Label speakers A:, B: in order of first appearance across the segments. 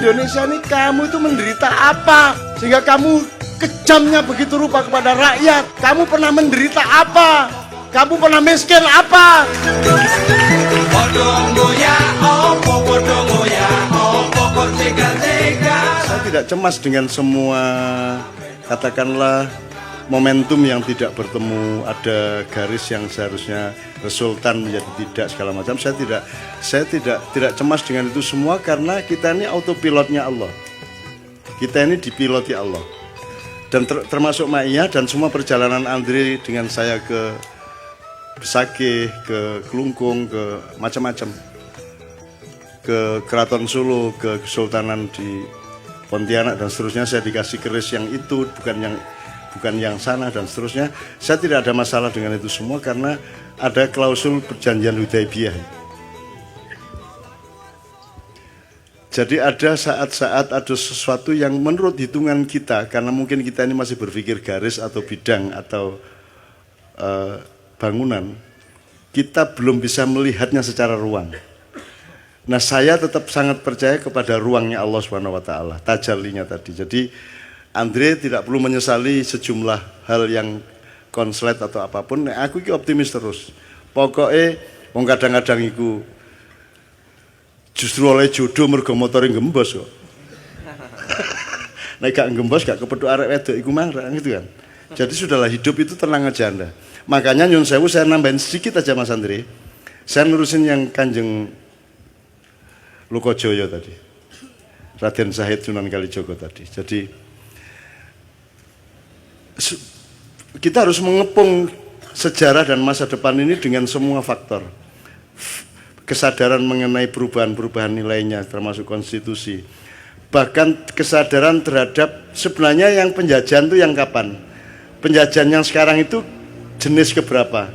A: Indonesia ini kamu itu menderita apa sehingga kamu kejamnya begitu rupa kepada rakyat? Kamu pernah menderita apa? Kamu pernah miskin apa? Saya tidak cemas dengan semua, katakanlah, momentum yang tidak bertemu, ada garis yang seharusnya resultan menjadi tidak, segala macam. Saya tidak cemas dengan itu semua karena kita ini autopilotnya Allah. Kita ini dipiloti Allah. Dan termasuk Ma'iyah dan semua perjalanan Andre dengan saya ke Besakih, ke Kelungkung, ke macam-macam. Ke Keraton Solo, ke Kesultanan di Pontianak dan seterusnya, saya dikasih keris yang itu, bukan yang sana dan seterusnya. Saya tidak ada masalah dengan itu semua karena ada klausul perjanjian Hudaibiyah. Jadi ada saat-saat ada sesuatu yang menurut hitungan kita, karena mungkin kita ini masih berpikir garis atau bidang atau bangunan, kita belum bisa melihatnya secara ruang. Nah, saya tetap sangat percaya kepada ruangnya Allah Subhanahu wa taala, tajallinya tadi. Jadi Andre tidak perlu menyesali sejumlah hal yang konslet atau apapun. Nah, aku iki optimis terus. Pokoknya wong kadang-kadang iku justru oleh jodoh mergo motore gembos kok. Nek gak gembos gak kepethuk arek wedok iku marah gitu kan. Jadi sudahlah, hidup itu tenang aja Anda. Makanya nyun sewu saya nambahin sedikit aja Mas Andre. Saya nurusin yang Kanjeng Lokojoyo tadi, Raden Zahid Sunan Kalijogo tadi. Jadi kita harus mengepung sejarah dan masa depan ini dengan semua faktor. Kesadaran mengenai perubahan-perubahan nilainya termasuk konstitusi. Bahkan kesadaran terhadap sebenarnya yang penjajahan itu yang kapan? Penjajahan yang sekarang itu jenis keberapa?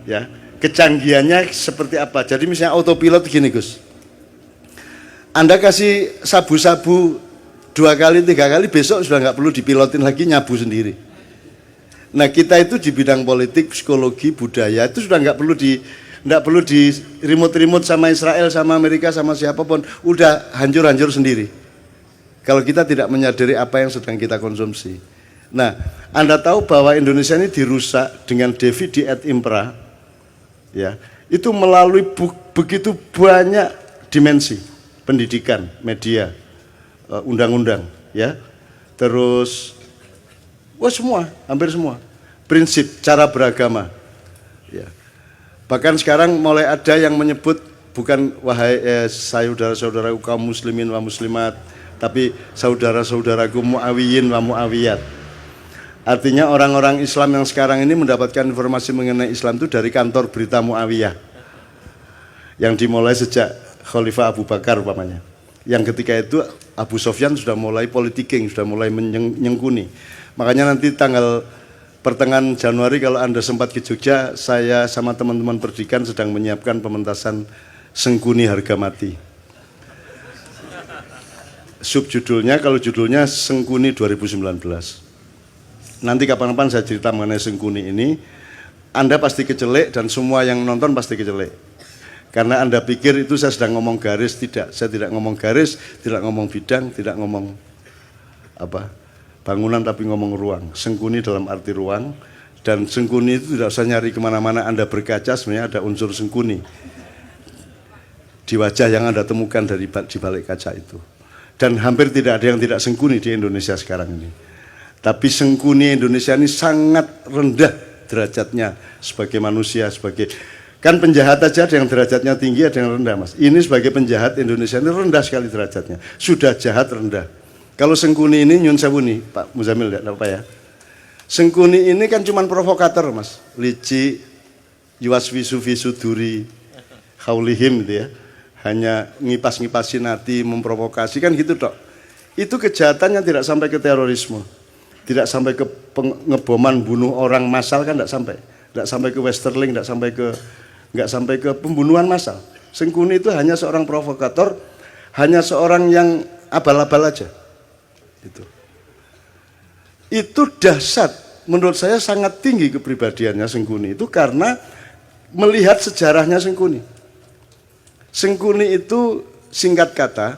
A: Ya, kecanggihannya seperti apa? Jadi misalnya autopilot gini Gus. Anda kasih sabu-sabu 2 kali, 3 kali, besok sudah nggak perlu dipilotin lagi, nyabu sendiri. Nah, kita itu di bidang politik, psikologi, budaya itu sudah nggak perlu di remote sama Israel, sama Amerika, sama siapapun, udah hancur-hancur sendiri. Kalau kita tidak menyadari apa yang sedang kita konsumsi. Nah, Anda tahu bahwa Indonesia ini dirusak dengan Dividi et Impera, ya, itu melalui begitu banyak dimensi. Pendidikan, media, undang-undang, ya, terus, semua, hampir semua, prinsip, cara beragama, ya. Bahkan sekarang mulai ada yang menyebut bukan wahai saudara-saudaraku kaum muslimin wa muslimat, tapi saudara-saudaraku mu'awiyin wa mu'awiyat. Artinya orang-orang Islam yang sekarang ini mendapatkan informasi mengenai Islam itu dari kantor berita Mu'awiyah, yang dimulai sejak Khalifah Abu Bakar umpamanya. Yang ketika itu Abu Sofyan sudah mulai politiking, sudah mulai menyengkuni. Makanya nanti tanggal pertengahan Januari kalau Anda sempat ke Jogja, saya sama teman-teman Perdikan sedang menyiapkan pementasan Sengkuni Harga Mati. Subjudulnya, kalau judulnya Sengkuni 2019. Nanti kapan-kapan saya cerita mengenai Sengkuni ini. Anda pasti kecelek dan semua yang nonton pasti kecelek. Karena Anda pikir itu saya sedang ngomong garis, tidak. Saya tidak ngomong garis, tidak ngomong bidang, tidak ngomong bangunan, tapi ngomong ruang. Sengkuni dalam arti ruang, dan sengkuni itu tidak usah nyari kemana-mana. Anda berkaca sebenarnya ada unsur sengkuni di wajah yang Anda temukan di balik kaca itu. Dan hampir tidak ada yang tidak sengkuni di Indonesia sekarang ini. Tapi sengkuni Indonesia ini sangat rendah derajatnya sebagai manusia, sebagai... Kan penjahat aja ada yang derajatnya tinggi, ada yang rendah Mas. Ini sebagai penjahat Indonesia ini rendah sekali derajatnya. Sudah jahat rendah. Kalau Sengkuni ini nyun sewu nih Pak Muzamil, tidak apa ya. Sengkuni ini kan cuma provokator Mas. Lici, yuwaswisu visuduri, haulihim gitu ya. Hanya ngipas-ngipasin hati, memprovokasi kan gitu tok. Itu kejahatannya tidak sampai ke terorisme. Tidak sampai ke pengeboman bunuh orang massal kan tidak sampai. Tidak sampai ke Westerling, nggak sampai ke pembunuhan massal. Sengkuni itu hanya seorang provokator, hanya seorang yang abal-abal aja. Itu dahsyat. Menurut saya sangat tinggi kepribadiannya Sengkuni itu karena melihat sejarahnya Sengkuni. Sengkuni itu singkat kata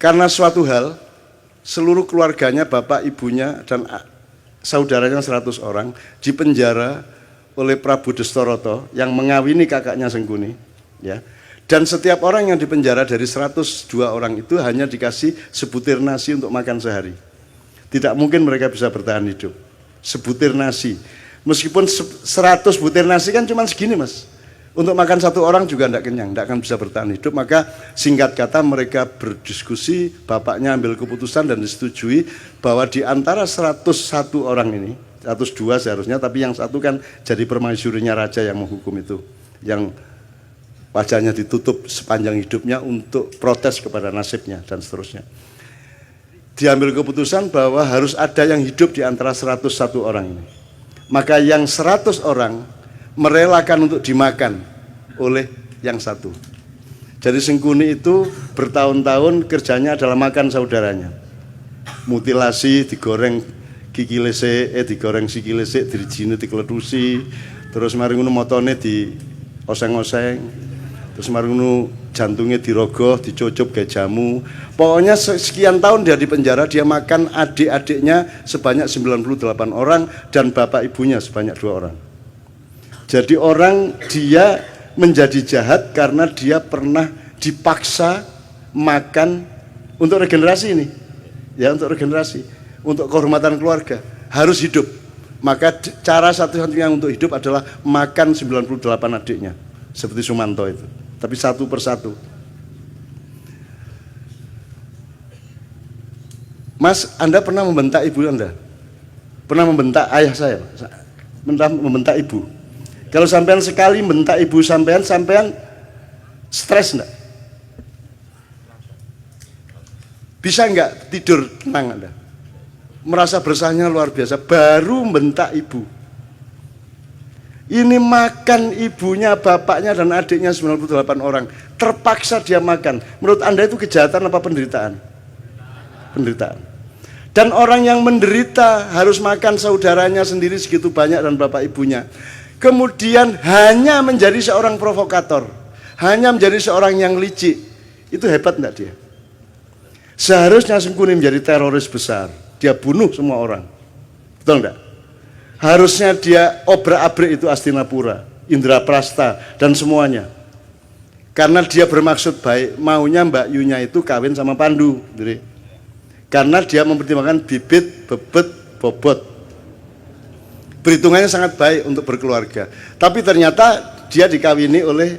A: karena suatu hal seluruh keluarganya, bapak, ibunya, dan saudaranya 100 orang dipenjara oleh Prabu Destoroto yang mengawini kakaknya Sengkuni, ya. Dan setiap orang yang dipenjara dari 102 orang itu hanya dikasih sebutir nasi untuk makan sehari. Tidak mungkin mereka bisa bertahan hidup. Sebutir nasi. Meskipun 100 butir nasi kan cuma segini, Mas. Untuk makan satu orang juga tidak kenyang, tidak akan bisa bertahan hidup. Maka singkat kata mereka berdiskusi, bapaknya ambil keputusan dan disetujui bahwa di antara 101 orang ini, 102 seharusnya, tapi yang satu kan jadi permaisurinya raja yang menghukum itu, yang wajahnya ditutup sepanjang hidupnya untuk protes kepada nasibnya dan seterusnya. Diambil keputusan bahwa harus ada yang hidup di antara 101 orang ini. Maka yang 100 orang merelakan untuk dimakan oleh yang satu. Jadi Sengkuni itu bertahun-tahun kerjanya adalah makan saudaranya. Mutilasi, digoreng kikilese, digoreng sikilese, dirijine dikledusi, terus mari ngono motone di oseng-oseng, terus mari ngono jantungnya dirogoh, dicucup kayak jamu. Pokoknya sekian tahun dia di penjara, dia makan adik-adiknya sebanyak 98 orang dan bapak ibunya sebanyak 2 orang. Jadi orang dia menjadi jahat karena dia pernah dipaksa makan untuk regenerasi ini. Ya, untuk regenerasi, untuk kehormatan keluarga, harus hidup. Maka cara satu-satunya untuk hidup adalah makan 98 adiknya, seperti Sumanto itu. Tapi satu persatu. Mas, Anda pernah membentak ibu Anda? Pernah membentak ayah saya? Pernah membentak ibu? Kalau sampean sekali membentak ibu sampean stres enggak? Bisa enggak tidur tenang Anda? Merasa bersalahnya luar biasa, baru membentak ibu. Ini makan ibunya, bapaknya dan adiknya 98 orang. Terpaksa dia makan. Menurut Anda itu kejahatan apa penderitaan? Penderitaan. Dan orang yang menderita harus makan saudaranya sendiri segitu banyak dan bapak ibunya. Kemudian hanya menjadi seorang provokator, hanya menjadi seorang yang licik. Itu hebat enggak dia? Seharusnya Sengkuni menjadi teroris besar. Dia bunuh semua orang. Betul enggak? Harusnya dia obrak-abrik itu Astinapura, Indraprasta, dan semuanya. Karena dia bermaksud baik, maunya Mbak Yunya itu kawin sama Pandu. Jadi, karena dia mempertimbangkan bibit, bebet, bobot. Perhitungannya sangat baik untuk berkeluarga. Tapi ternyata dia dikawini oleh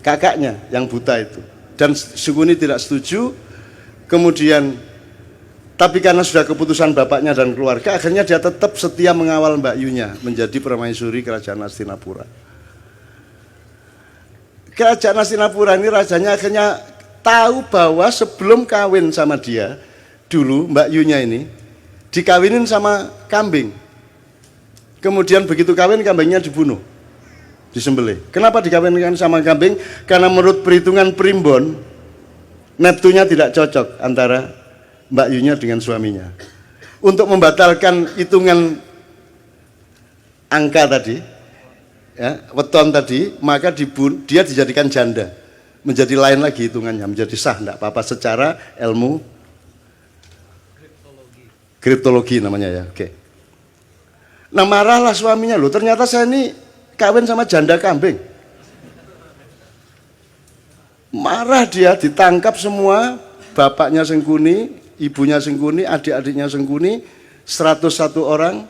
A: kakaknya yang buta itu. Dan Sengkuni tidak setuju. Kemudian, tapi karena sudah keputusan bapaknya dan keluarga, akhirnya dia tetap setia mengawal Mbak Yunya menjadi permaisuri kerajaan Astinapura. Kerajaan Astinapura ini rajanya akhirnya tahu bahwa sebelum kawin sama dia, dulu Mbak Yunya ini dikawinin sama kambing. Kemudian begitu kawin, kambingnya dibunuh, disembelih. Kenapa dikawinkan sama kambing? Karena menurut perhitungan primbon, neptunya tidak cocok antara Mbak Yunya dengan suaminya. Untuk membatalkan hitungan angka tadi, ya, weton tadi, maka dia dijadikan janda, menjadi lain lagi hitungannya, menjadi sah, tidak apa-apa secara ilmu kriptologi namanya ya. Oke. Nah marahlah suaminya, loh ternyata saya ini kawin sama janda kambing. Marah dia, ditangkap semua, bapaknya Sengkuni, ibunya Sengkuni, adik-adiknya Sengkuni, 101 orang,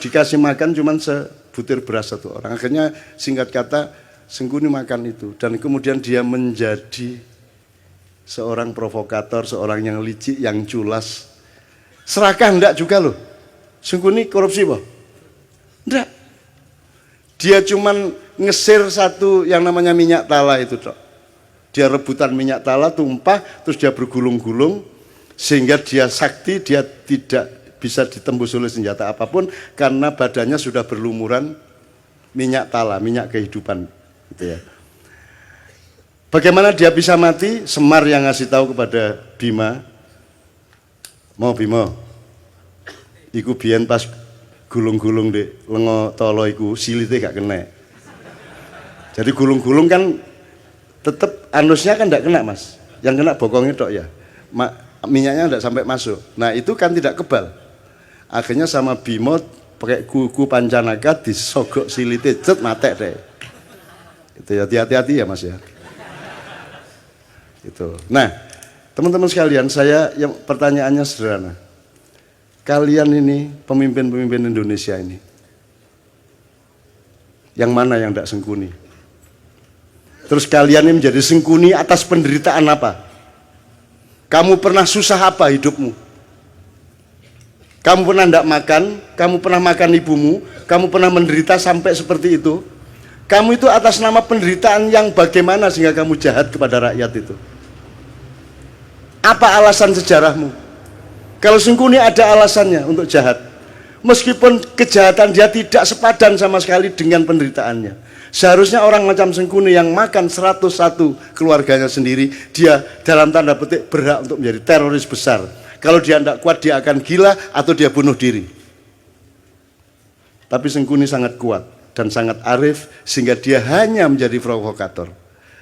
A: dikasih makan cuma sebutir beras satu orang. Akhirnya singkat kata Sengkuni makan itu, dan kemudian dia menjadi seorang provokator, seorang yang licik, yang culas. Serakah enggak juga loh. Sengkuni korupsi boh? Enggak. Dia cuman ngesir satu yang namanya minyak tala itu toh. Dia rebutan minyak tala tumpah, terus dia bergulung-gulung sehingga dia sakti, dia tidak bisa ditembus oleh senjata apapun karena badannya sudah berlumuran minyak tala, minyak kehidupan gitu ya. Bagaimana dia bisa mati? Semar yang ngasih tahu kepada Bima. Mau Bima, iku biyen pas gulung-gulung di lengo tolo iku silite gak kena. Jadi gulung-gulung kan tetap anusnya kan gak kena mas, yang kena bokongnya tok ya. minyaknya tidak sampai masuk. Nah itu kan tidak kebal. Akhirnya sama Bimo pakai gugu pancanaka disogok silite, cet matek deh. Itu ya, hati-hati ya Mas ya. Itu. Nah, teman-teman sekalian, yang pertanyaannya sederhana. Kalian ini pemimpin-pemimpin Indonesia ini, yang mana yang tidak sengkuni? Terus kalian ini menjadi sengkuni atas penderitaan apa? Kamu pernah susah apa hidupmu? Kamu pernah tidak makan? Kamu pernah makan ibumu? Kamu pernah menderita sampai seperti itu? Kamu itu atas nama penderitaan yang bagaimana sehingga kamu jahat kepada rakyat itu? Apa alasan sejarahmu? Kalau sengkuni ada alasannya untuk jahat. Meskipun kejahatan dia tidak sepadan sama sekali dengan penderitaannya. Seharusnya orang macam Sengkuni yang makan 101 keluarganya sendiri, dia dalam tanda petik berhak untuk menjadi teroris besar. Kalau dia tidak kuat, dia akan gila atau dia bunuh diri. Tapi Sengkuni sangat kuat dan sangat arif sehingga dia hanya menjadi provokator.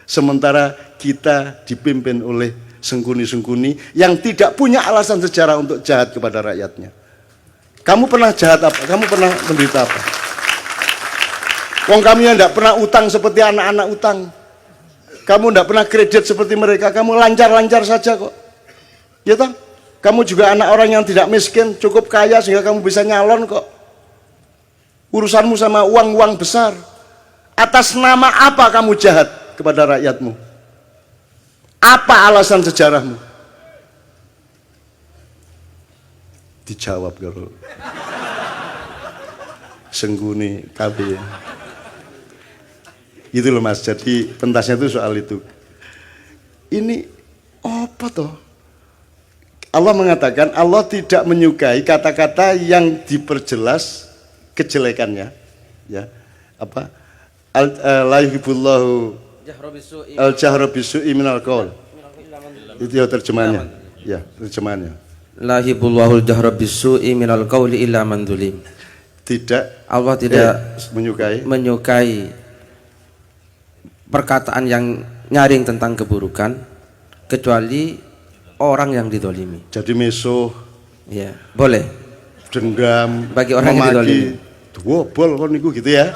A: Sementara kita dipimpin oleh Sengkuni-Sengkuni yang tidak punya alasan sejarah untuk jahat kepada rakyatnya. Kamu pernah jahat apa? Kamu pernah menderita apa? Wong kami yang tidak pernah utang seperti anak-anak utang. Kamu tidak pernah kredit seperti mereka. Kamu lancar-lancar saja kok. Ya toh? Kamu juga anak orang yang tidak miskin, cukup kaya sehingga kamu bisa nyalon kok. Urusanmu sama uang-uang besar. Atas nama apa kamu jahat kepada rakyatmu? Apa alasan sejarahmu? Dijawab kalau Sengkuni KB. Itu loh Mas, jadi pentasnya itu soal itu. Ini apa toh? Allah mengatakan Allah tidak menyukai kata-kata yang diperjelas kejelekannya, ya. Apa? La yuhibbullahu al-jahra bisu'i minal qaul. Itu ya terjemahannya. Ya, terjemahannya. La yuhibbullahu al-jahra bisu'i minal qauli illa man dzulim. Tidak, Allah tidak menyukai perkataan yang nyaring tentang keburukan kecuali orang yang didolimi. Jadi mesuh, ya, boleh. Dendam bagi orang yang didolimi. Wobol kon niku gitu ya.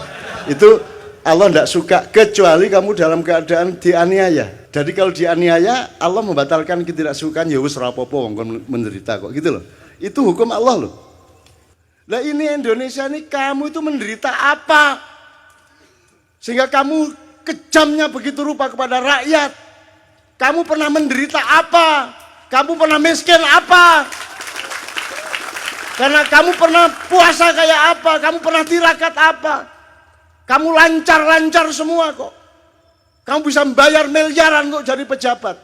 A: Itu Allah tidak suka kecuali kamu dalam keadaan dianiaya. Jadi kalau dianiaya Allah membatalkan ketidaksukaan, ya wis rapopo wong menderita kok gitu loh. Itu hukum Allah loh. Nah ini Indonesia ini kamu itu menderita apa? Sehingga kamu kejamnya begitu rupa kepada rakyat. Kamu pernah menderita apa? Kamu pernah miskin apa? Karena kamu pernah puasa kayak apa? Kamu pernah tirakat apa? Kamu lancar-lancar semua kok. Kamu bisa membayar miliaran untuk jadi pejabat.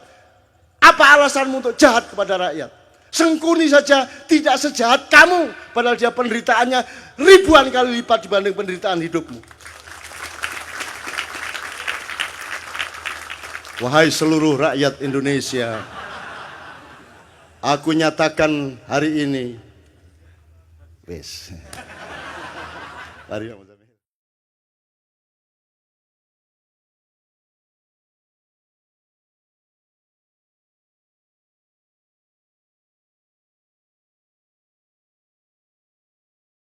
A: Apa alasanmu untuk jahat kepada rakyat? Sengkuni saja tidak sejahat kamu, padahal dia penderitaannya ribuan kali lipat dibanding penderitaan hidupmu. Wahai seluruh rakyat Indonesia, aku nyatakan hari ini, wes.